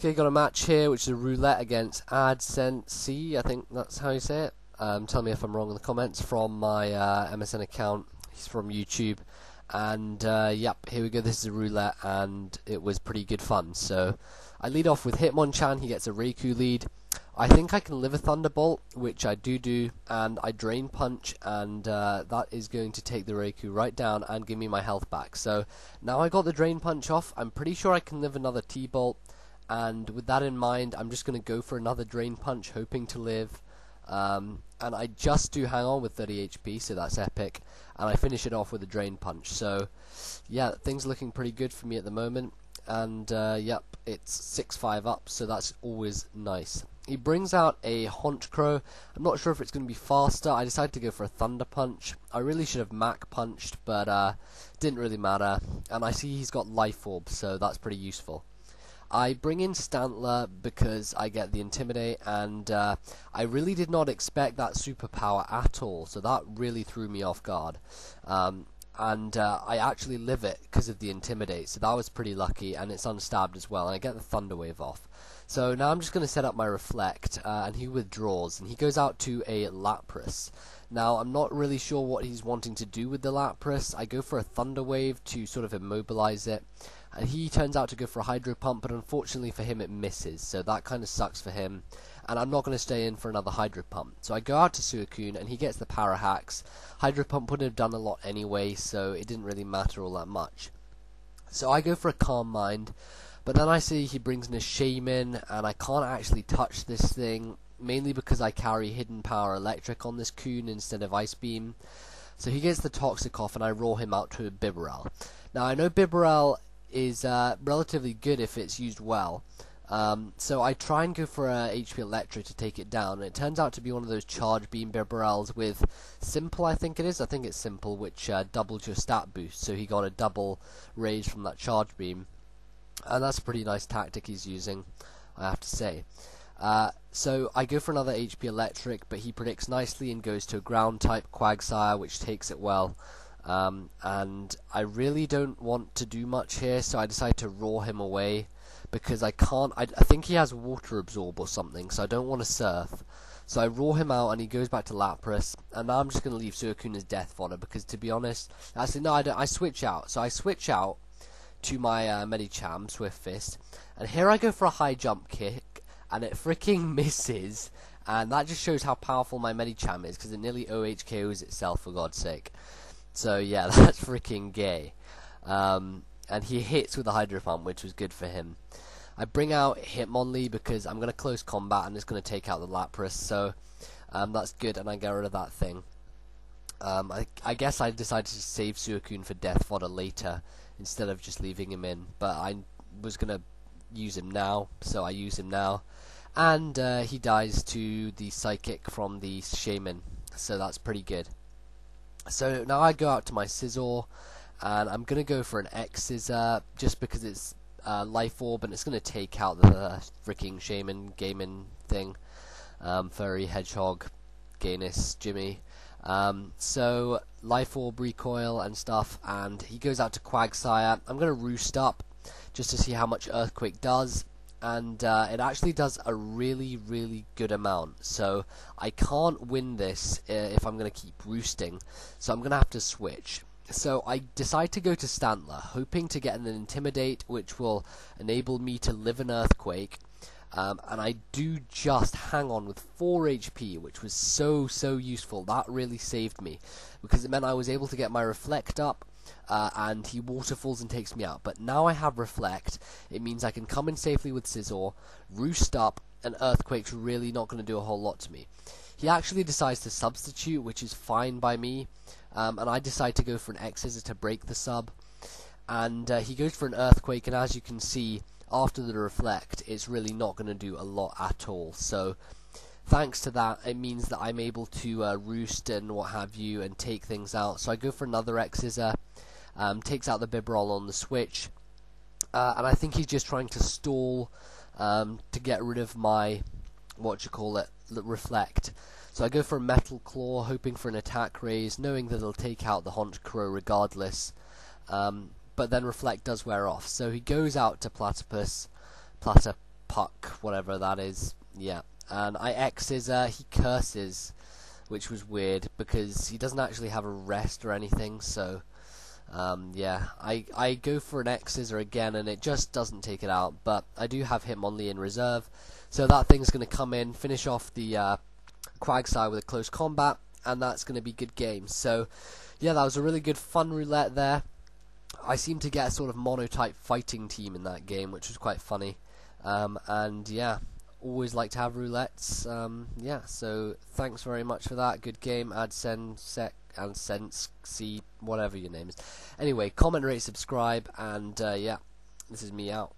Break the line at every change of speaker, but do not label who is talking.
Okay, got a match here, which is a roulette against AdSensec. I think that's how you say it. Tell me if I'm wrong in the comments. From my MSN account. He's from YouTube. And yep, here we go. This is a roulette, and it was pretty good fun. So I lead off with Hitmonchan. He gets a Raikou lead. I think I can live a Thunderbolt, which I do, and I Drain Punch, and that is going to take the Raikou right down and give me my health back. So now I got the Drain Punch off, I'm pretty sure I can live another T-Bolt, and with that in mind, I'm just going to go for another Drain Punch, hoping to live. And I just do hang on with 30 HP, so that's epic, and I finish it off with a Drain Punch. So yeah, things are looking pretty good for me at the moment, and yep, it's 6-5 up, so that's always nice. He brings out a Honchkrow. I'm not sure if it's going to be faster. I decided to go for a Thunder Punch. I really should have Mac Punched, but didn't really matter. And I see he's got Life Orb, so that's pretty useful. I bring in Stantler because I get the Intimidate, and I really did not expect that superpower at all, so that really threw me off guard. And I actually live it because of the Intimidate, so that was pretty lucky, and it's unstabbed as well, and I get the Thunder Wave off. So now I'm just going to set up my Reflect, and he withdraws, and he goes out to a Lapras. Now, I'm not really sure what he's wanting to do with the Lapras. I go for a Thunder Wave to sort of immobilize it, and he turns out to go for a Hydro Pump, but unfortunately for him it misses, so that kind of sucks for him, and I'm not going to stay in for another Hydro Pump. So I go out to Suicune, and he gets the Para Hacks. Hydro Pump wouldn't have done a lot anyway, so it didn't really matter all that much. So I go for a Calm Mind, but then I see he brings in a Shaman, and I can't actually touch this thing, mainly because I carry Hidden Power Electric on this Coon instead of Ice Beam. So he gets the Toxic off, and I roar him out to a Bibarel. Now I know Bibarel is relatively good if it's used well, so I try and go for a HP Electric to take it down, and it turns out to be one of those Charge Beam Bibarels with Simple, I think it is. I think it's Simple, which doubles your stat boost, so he got a double Rage from that Charge Beam. And that's a pretty nice tactic he's using, I have to say. So I go for another HP Electric, but he predicts nicely and goes to a Ground type Quagsire, which takes it well. And I really don't want to do much here, so I decide to roar him away, because I can't. I think he has Water Absorb or something, so I don't want to Surf. So I roar him out, and he goes back to Lapras, and now I'm just going to leave Suicune as Death Fodder, because to be honest, actually no, I don't. I switch out. So I switch out to my Medicham, Swift Fist, and here I go for a high jump kick, and it freaking misses, and that just shows how powerful my Medicham is, because it nearly OHKOs itself, for God's sake. So yeah, that's freaking gay. And he hits with the Hydro Pump, which was good for him. I bring out Hitmonlee because I'm going to close combat, and it's going to take out the Lapras, so that's good, and I get rid of that thing. I guess I decided to save Suicune for Death Fodder later, instead of just leaving him in, but I was going to use him now, so I use him now, and he dies to the Psychic from the Shaman, so that's pretty good. So now I go out to my Scizor, and I'm going to go for an X-Scissor, just because it's Life Orb, and it's going to take out the freaking Shaman Gaming thing, Furry, Hedgehog, Gainus, Jimmy. So Life Orb recoil and stuff, and he goes out to Quagsire. I'm going to Roost Up just to see how much Earthquake does, and it actually does a really good amount, so I can't win this if I'm going to keep roosting, so I'm going to have to switch. So I decide to go to Stantler, hoping to get an Intimidate, which will enable me to live an Earthquake. And I do just hang on with 4 HP, which was so useful. That really saved me, because it meant I was able to get my Reflect up, and he waterfalls and takes me out. But now I have Reflect, it means I can come in safely with Scizor, Roost Up, and Earthquake's really not going to do a whole lot to me. He actually decides to substitute, which is fine by me, and I decide to go for an X-Scissor to break the sub, and he goes for an Earthquake, and as you can see, after the Reflect, it's really not going to do a lot at all. So thanks to that, it means that I'm able to roost and what have you, and take things out. So I go for another X-Scissor, takes out the Bibarel on the switch, and I think he's just trying to stall to get rid of my, Reflect. So I go for a Metal Claw, hoping for an attack raise, knowing that it'll take out the Honchkrow regardless. But then Reflect does wear off, so he goes out to Platypus, puck, whatever that is. Yeah, and I X's he curses, which was weird because he doesn't actually have a rest or anything. So yeah, I go for an X's or again, and it just doesn't take it out. But I do have Hitmonlee in reserve, so that thing's going to come in, finish off the Quagsire with a close combat, and that's going to be good games. So yeah, that was a really good fun roulette there. I seem to get a sort of monotype fighting team in that game, which was quite funny. And yeah, always like to have roulettes. Yeah, so thanks very much for that. Good game, AdSensec, AdSensec, whatever your name is. Anyway, comment, rate, subscribe, and yeah, this is me out.